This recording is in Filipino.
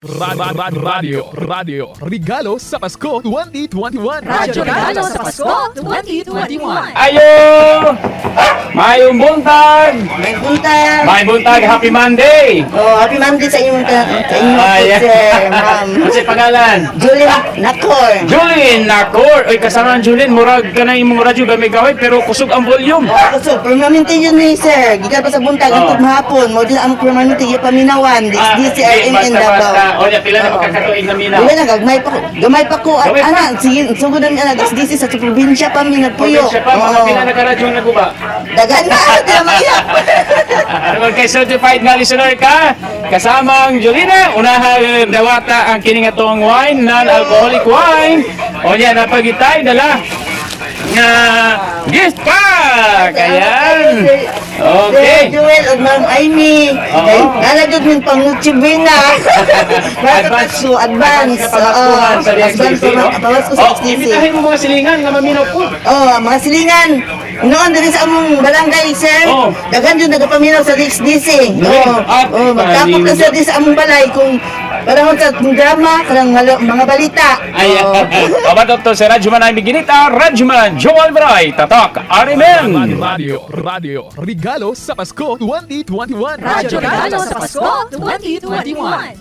Radio Regalo sa Pasko 2021. Radyo Regalo sa Pasko 2021. Ayo! Mayong buntag! May buntag. May buntag, happy Monday! Oh, happy Monday sa inyong Ayan. sir, ma'am. Kasi pangalan? Julie Nakor. Julin Nakor! Oy, kasama ang Julin, murag ka na imong radyo gamay gawin, pero kusog ang volume. Ako so, permanente yun ni sir. Gikan pa sa buntag, Oh. ang mahapon. Mo din ang permanente yung paminawan. DCRM in Davao. O, pila na magkakatuig na minaw. Diba na, gamay pa ko. At Gamay pa? anak, sige, sugod na niya, DC sa probinsya pa, minagpuyo. Probinsya pa, mga pila na karadyo na guba. Dagan na, di na maiyak. Ano kay certified nga listener ka? Kasamang Julina, unahan dawata ang kining atong wine, non-alcoholic wine. O niya, napagitay, dala nga gift pack! Ayan! Okay. Sir Joel at Ma'am Amy. Oo. Nalagod min pangutsibina. Advance. Advance. Kapapatuhan sa Advance DXDC, no? pawas ko sa XDC. Imitahin mo mga silingan na maminaw po. Oh, mga silingan. Noon din sa among barangay, sir. Oh. Dagan yun nagapaminaw sa DXDC. At Magtapok na sa di sa among balay kung parang sa drama, karang mga balita. Ayan. Pabatot to si Radyoman ay Miginita, Radyoman Joel Bray, Tatak, Arimen. Radio Regalo sa Pasko 2021. Radyo Regalo sa Pasko 2021.